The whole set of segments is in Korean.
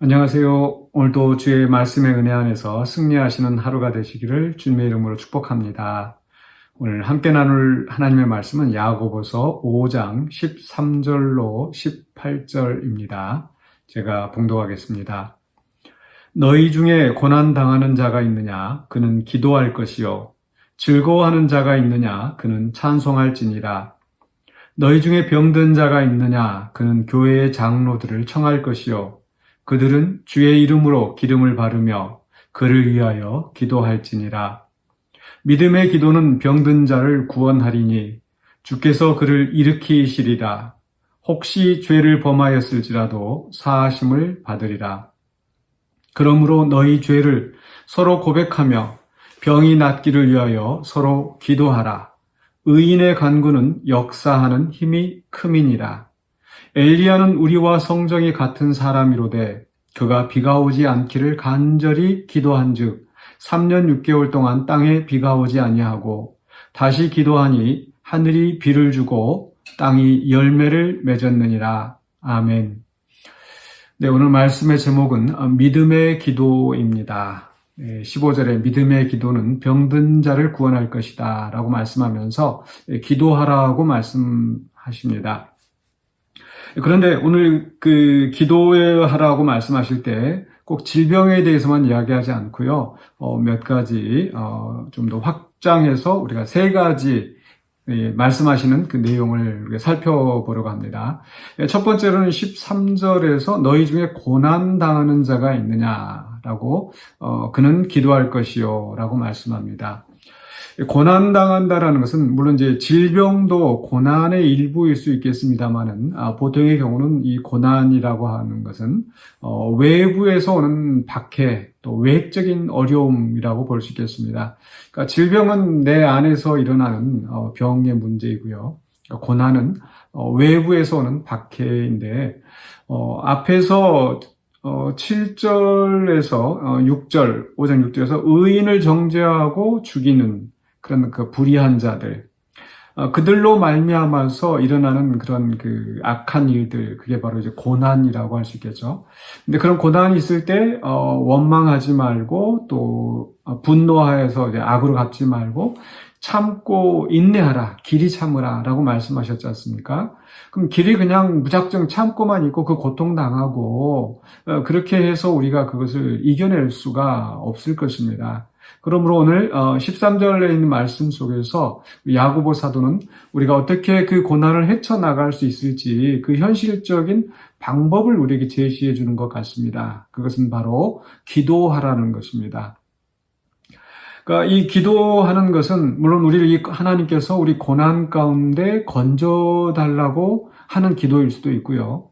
안녕하세요. 오늘도 주의 말씀의 은혜 안에서 승리하시는 하루가 되시기를 주님의 이름으로 축복합니다. 오늘 함께 나눌 하나님의 말씀은 야고보서 5장 13절로 18절입니다. 제가 봉독하겠습니다. 너희 중에 고난당하는 자가 있느냐? 그는 기도할 것이요. 즐거워하는 자가 있느냐? 그는 찬송할지니라. 너희 중에 병든 자가 있느냐? 그는 교회의 장로들을 청할 것이요. 그들은 주의 이름으로 기름을 바르며 그를 위하여 기도할지니라. 믿음의 기도는 병든 자를 구원하리니 주께서 그를 일으키시리라. 혹시 죄를 범하였을지라도 사하심을 받으리라. 그러므로 너희 죄를 서로 고백하며 병이 낫기를 위하여 서로 기도하라. 의인의 간구는 역사하는 힘이 큼이니라. 엘리야는 우리와 성정이 같은 사람이로되 그가 비가 오지 않기를 간절히 기도한즉 3년 6개월 동안 땅에 비가 오지 아니하고 다시 기도하니 하늘이 비를 주고 땅이 열매를 맺었느니라. 아멘. 네, 오늘 말씀의 제목은 믿음의 기도입니다. 15절에 믿음의 기도는 병든 자를 구원할 것이다 라고 말씀하면서 기도하라고 말씀하십니다. 그런데 오늘 기도하라고 말씀하실 때 꼭 질병에 대해서만 이야기하지 않고요. 몇 가지, 좀 더 확장해서 우리가 세 가지 말씀하시는 그 내용을 살펴보려고 합니다. 첫 번째로는 13절에서 너희 중에 고난당하는 자가 있느냐라고, 그는 기도할 것이요 라고 말씀합니다. 고난당한다라는 것은 물론 이제 질병도 고난의 일부일 수 있겠습니다만은 보통의 경우는 이 고난이라고 하는 것은 외부에서 오는 박해 또 외적인 어려움이라고 볼 수 있겠습니다. 그러니까 질병은 내 안에서 일어나는 병의 문제이고요. 그러니까 고난은 외부에서 오는 박해인데 앞에서 7절에서 6절, 5장 6절에서 의인을 정죄하고 죽이는 그런 그 불의한 자들, 그들로 말미암아서 일어나는 그런 그 악한 일들, 그게 바로 이제 고난이라고 할 수 있겠죠. 근데 그런 고난이 있을 때 원망하지 말고 또 분노하여서 이제 악으로 갚지 말고 참고 인내하라, 길이 참으라 라고 말씀하셨지 않습니까? 그럼 길이 그냥 무작정 참고만 있고 그 고통당하고 그렇게 해서 우리가 그것을 이겨낼 수가 없을 것입니다. 그러므로 오늘 13절에 있는 말씀 속에서 야고보 사도는 우리가 어떻게 그 고난을 헤쳐나갈 수 있을지 그 현실적인 방법을 우리에게 제시해 주는 것 같습니다. 그것은 바로 기도하라는 것입니다. 그러니까 이 기도하는 것은 물론 우리를 하나님께서 우리 고난 가운데 건져달라고 하는 기도일 수도 있고요.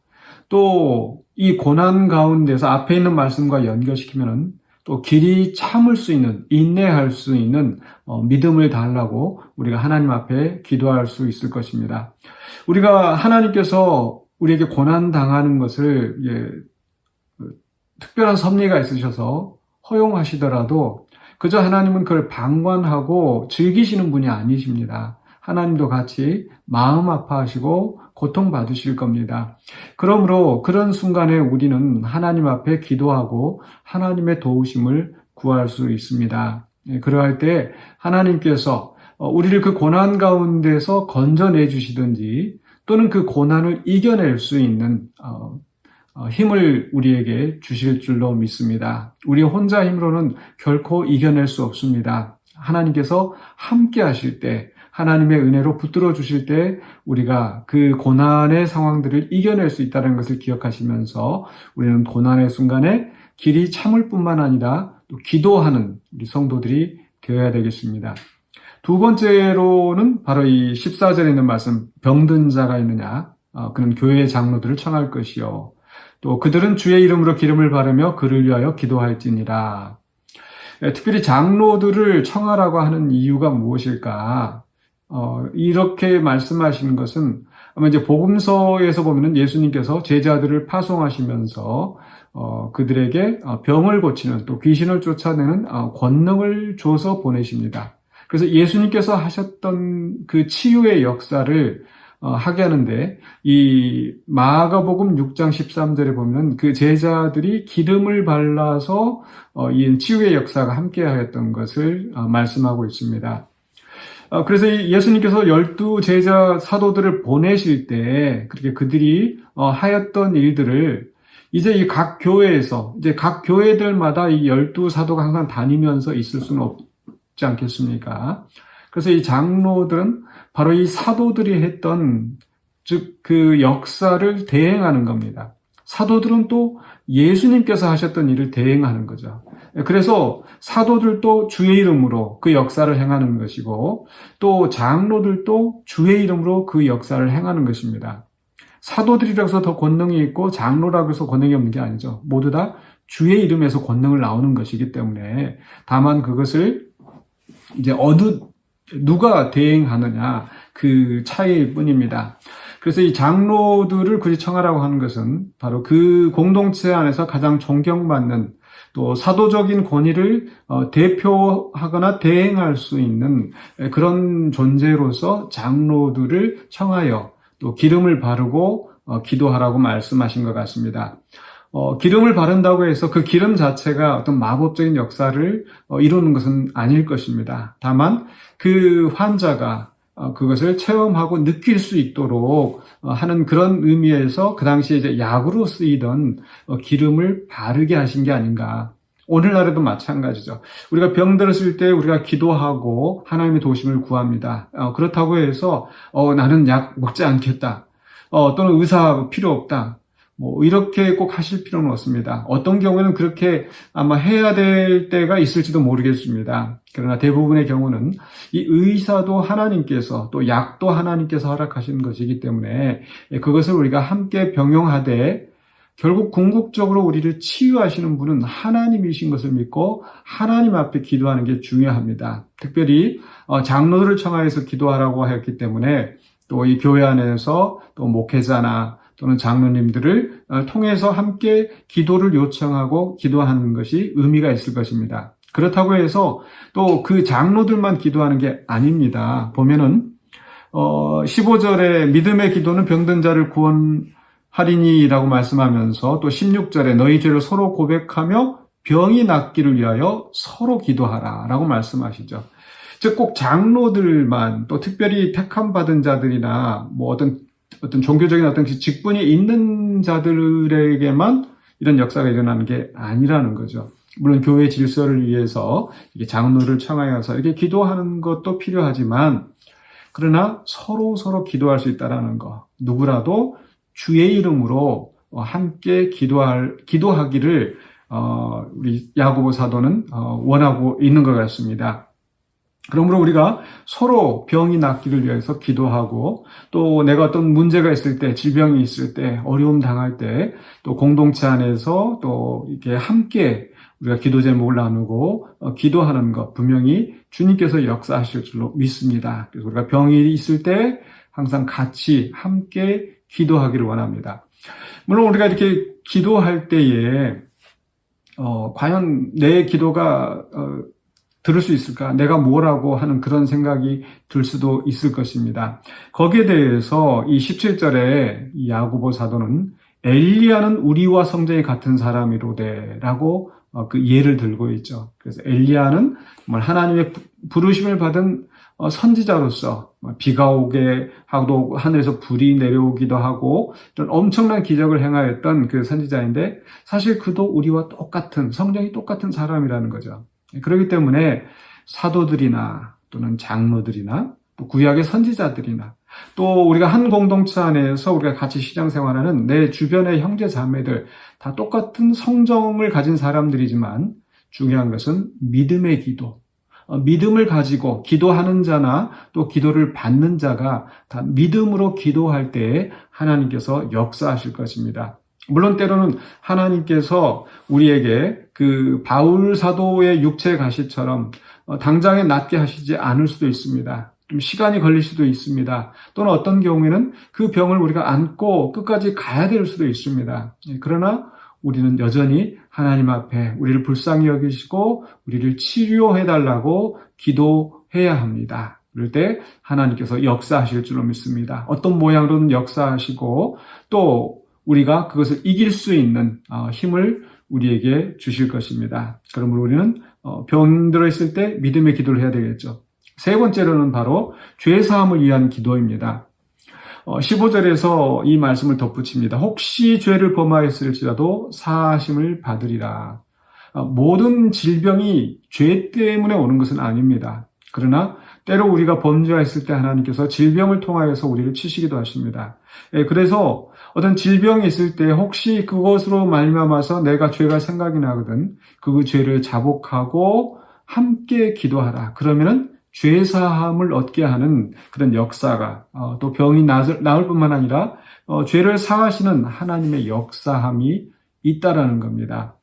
또 이 고난 가운데서 앞에 있는 말씀과 연결시키면은 또 길이 참을 수 있는, 인내할 수 있는 믿음을 달라고 우리가 하나님 앞에 기도할 수 있을 것입니다. 우리가 하나님께서 우리에게 고난 당하는 것을 특별한 섭리가 있으셔서 허용하시더라도 그저 하나님은 그걸 방관하고 즐기시는 분이 아니십니다. 하나님도 같이 마음 아파하시고 고통받으실 겁니다. 그러므로 그런 순간에 우리는 하나님 앞에 기도하고 하나님의 도우심을 구할 수 있습니다. 그러할 때 하나님께서 우리를 그 고난 가운데서 건져내 주시든지 또는 그 고난을 이겨낼 수 있는 힘을 우리에게 주실 줄로 믿습니다. 우리 혼자 힘으로는 결코 이겨낼 수 없습니다. 하나님께서 함께 하실 때, 하나님의 은혜로 붙들어 주실 때 우리가 그 고난의 상황들을 이겨낼 수 있다는 것을 기억하시면서 우리는 고난의 순간에 길이 참을 뿐만 아니라 또 기도하는 우리 성도들이 되어야 되겠습니다. 두 번째로는 바로 이 14절에 있는 말씀, 병든 자가 있느냐? 그는 교회의 장로들을 청할 것이요. 또 그들은 주의 이름으로 기름을 바르며 그를 위하여 기도할지니라. 특별히 장로들을 청하라고 하는 이유가 무엇일까? 이렇게 말씀하시는 것은 아마 이제 복음서에서 보면은 예수님께서 제자들을 파송하시면서 그들에게 병을 고치는 또 귀신을 쫓아내는 권능을 줘서 보내십니다. 그래서 예수님께서 하셨던 그 치유의 역사를 하게 하는데, 이 마가복음 6장 13절에 보면 그 제자들이 기름을 발라서 이 치유의 역사가 함께 하였던 것을 말씀하고 있습니다. 그래서 예수님께서 12 제자 사도들을 보내실 때 그렇게 그들이 하였던 일들을 이제 이 각 교회에서, 이제 각 교회들마다 이 12 사도가 항상 다니면서 있을 수는 없지 않겠습니까? 그래서 이 장로들은 바로 이 사도들이 했던, 즉 그 역사를 대행하는 겁니다. 사도들은 또 예수님께서 하셨던 일을 대행하는 거죠. 그래서 사도들도 주의 이름으로 그 역사를 행하는 것이고, 또 장로들도 주의 이름으로 그 역사를 행하는 것입니다. 사도들이라고 해서 더 권능이 있고 장로라고 해서 권능이 없는 게 아니죠. 모두 다 주의 이름에서 권능을 나오는 것이기 때문에, 다만 그것을 이제 누가 대행하느냐, 그 차이일 뿐입니다. 그래서 이 장로들을 굳이 청하라고 하는 것은 바로 그 공동체 안에서 가장 존경받는, 또 사도적인 권위를 대표하거나 대행할 수 있는 그런 존재로서 장로들을 청하여 또 기름을 바르고 기도하라고 말씀하신 것 같습니다. 기름을 바른다고 해서 그 기름 자체가 어떤 마법적인 역사를 이루는 것은 아닐 것입니다. 다만 그 환자가 그것을 체험하고 느낄 수 있도록 하는 그런 의미에서 그 당시에 이제 약으로 쓰이던 기름을 바르게 하신 게 아닌가. 오늘날에도 마찬가지죠. 우리가 병들었을 때 우리가 기도하고 하나님의 도심을 구합니다. 그렇다고 해서 나는 약 먹지 않겠다. 또는 의사 필요 없다. 뭐 이렇게 꼭 하실 필요는 없습니다. 어떤 경우에는 그렇게 아마 해야 될 때가 있을지도 모르겠습니다. 그러나 대부분의 경우는 이 의사도 하나님께서, 또 약도 하나님께서 허락하시는 것이기 때문에 그것을 우리가 함께 병용하되, 결국 궁극적으로 우리를 치유하시는 분은 하나님이신 것을 믿고 하나님 앞에 기도하는 게 중요합니다. 특별히 장로들을 청하여서 기도하라고 하였기 때문에, 또 이 교회 안에서 또 목회자나 또는 장로님들을 통해서 함께 기도를 요청하고 기도하는 것이 의미가 있을 것입니다. 그렇다고 해서 또 그 장로들만 기도하는 게 아닙니다. 보면은 15절에 믿음의 기도는 병든 자를 구원하리니라고 말씀하면서, 또 16절에 너희 죄를 서로 고백하며 병이 낫기를 위하여 서로 기도하라 라고 말씀하시죠. 즉 꼭 장로들만, 또 특별히 택함 받은 자들이나 뭐 어떤 종교적인 어떤 직분이 있는 자들에게만 이런 역사가 일어나는 게 아니라는 거죠. 물론 교회 질서를 위해서 장로를 청하여서 이렇게 기도하는 것도 필요하지만, 그러나 서로 기도할 수 있다는 거, 누구라도 주의 이름으로 함께 기도하기를 우리 야고보 사도는 원하고 있는 것 같습니다. 그러므로 우리가 서로 병이 낫기를 위해서 기도하고, 또 내가 어떤 문제가 있을 때, 질병이 있을 때, 어려움 당할 때, 또 공동체 안에서 또 이렇게 함께 우리가 기도 제목을 나누고 기도하는 것, 분명히 주님께서 역사하실 줄로 믿습니다. 그래서 우리가 병이 있을 때 항상 같이 함께 기도하기를 원합니다. 물론 우리가 이렇게 기도할 때에 과연 내 기도가 들을 수 있을까? 내가 뭐라고 하는 그런 생각이 들 수도 있을 것입니다. 거기에 대해서 이 17절에 이 야고보 사도는 엘리야는 우리와 성정이 같은 사람이로되 라고 그 예를 들고 있죠. 그래서 엘리야는 정말 하나님의 부르심을 받은 선지자로서 비가 오게 하고 하늘에서 불이 내려오기도 하고 이런 엄청난 기적을 행하였던 그 선지자인데, 사실 그도 우리와 똑같은, 성정이 똑같은 사람이라는 거죠. 그렇기 때문에 사도들이나 또는 장로들이나 또 구약의 선지자들이나, 또 우리가 한 공동체 안에서 우리가 같이 신앙생활하는 내 주변의 형제 자매들 다 똑같은 성정을 가진 사람들이지만, 중요한 것은 믿음의 기도, 믿음을 가지고 기도하는 자나 또 기도를 받는 자가 다 믿음으로 기도할 때에 하나님께서 역사하실 것입니다. 물론 때로는 하나님께서 우리에게 그 바울 사도의 육체 가시처럼 당장에 낫게 하시지 않을 수도 있습니다. 좀 시간이 걸릴 수도 있습니다. 또는 어떤 경우에는 그 병을 우리가 안고 끝까지 가야 될 수도 있습니다. 그러나 우리는 여전히 하나님 앞에 우리를 불쌍히 여기시고 우리를 치료해달라고 기도해야 합니다. 그럴 때 하나님께서 역사하실 줄로 믿습니다. 어떤 모양으로든 역사하시고 또 우리가 그것을 이길 수 있는 힘을 우리에게 주실 것입니다. 그러므로 우리는 병들어 있을 때 믿음의 기도를 해야 되겠죠. 세 번째로는 바로 죄 사함을 위한 기도입니다. 15절에서 이 말씀을 덧붙입니다. 혹시 죄를 범하였을지라도 사하심을 받으리라. 모든 질병이 죄 때문에 오는 것은 아닙니다. 그러나 때로 우리가 범죄했을 때 하나님께서 질병을 통하여서 우리를 치시기도 하십니다. 그래서 어떤 질병이 있을 때 혹시 그것으로 말미암아서 내가 죄가 생각이 나거든 그 죄를 자복하고 함께 기도하라. 그러면은 죄 사함을 얻게 하는 그런 역사가 또 병이 나을 뿐만 아니라 죄를 사하시는 하나님의 역사함이 있다라는 겁니다.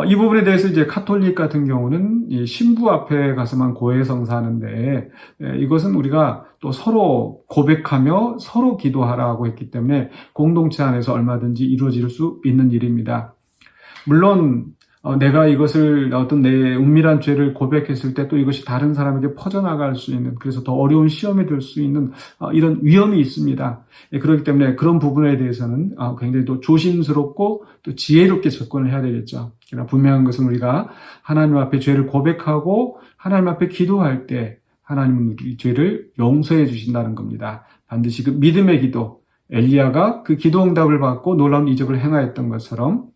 이 부분에 대해서 이제 카톨릭 같은 경우는 이 신부 앞에 가서만 고해성사하는데 이것은 우리가 또 서로 고백하며 서로 기도하라고 했기 때문에 공동체 안에서 얼마든지 이루어질 수 있는 일입니다. 물론 내가 이것을 어떤 내 은밀한 죄를 고백했을 때 또 이것이 다른 사람에게 퍼져나갈 수 있는 그래서 더 어려운 시험에 들 수 있는 이런 위험이 있습니다. 그렇기 때문에 그런 부분에 대해서는 굉장히 또 조심스럽고 또 지혜롭게 접근을 해야 되겠죠. 그러나 분명한 것은 우리가 하나님 앞에 죄를 고백하고 하나님 앞에 기도할 때 하나님은 우리 죄를 용서해 주신다는 겁니다. 반드시 그 믿음의 기도, 엘리야가 그 기도 응답을 받고 놀라운 이적을 행하였던 것처럼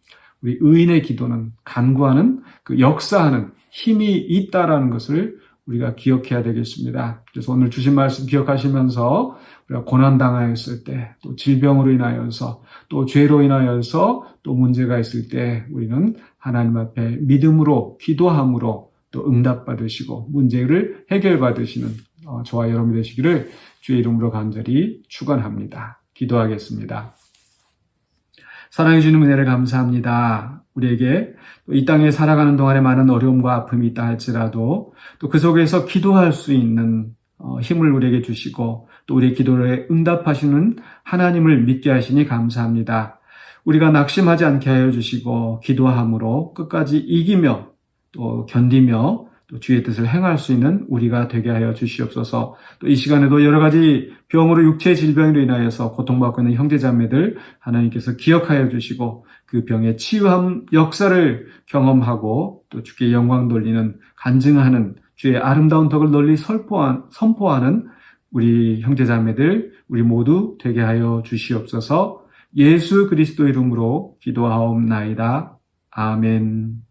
우리 의인의 기도는 간구하는 그 역사하는 힘이 있다라는 것을 우리가 기억해야 되겠습니다. 그래서 오늘 주신 말씀 기억하시면서 우리가 고난당하였을 때, 또 질병으로 인하여서, 또 죄로 인하여서 또 문제가 있을 때 우리는 하나님 앞에 믿음으로 기도함으로 또 응답받으시고 문제를 해결받으시는 저와 여러분이 되시기를 주의 이름으로 간절히 축원합니다. 기도하겠습니다. 사랑해 주는 은혜를 감사합니다. 우리에게 이 땅에 살아가는 동안에 많은 어려움과 아픔이 있다 할지라도 또 그 속에서 기도할 수 있는 힘을 우리에게 주시고 또 우리의 기도에 응답하시는 하나님을 믿게 하시니 감사합니다. 우리가 낙심하지 않게 하여 주시고 기도함으로 끝까지 이기며 또 견디며 또 주의 뜻을 행할 수 있는 우리가 되게 하여 주시옵소서. 또 이 시간에도 여러 가지 병으로 육체의 질병으로 인하여서 고통받고 있는 형제자매들 하나님께서 기억하여 주시고 그 병의 치유함 역사를 경험하고 또 주께 영광 돌리는 간증하는 주의 아름다운 덕을 널리 선포하는 우리 형제자매들 우리 모두 되게 하여 주시옵소서. 예수 그리스도 이름으로 기도하옵나이다. 아멘.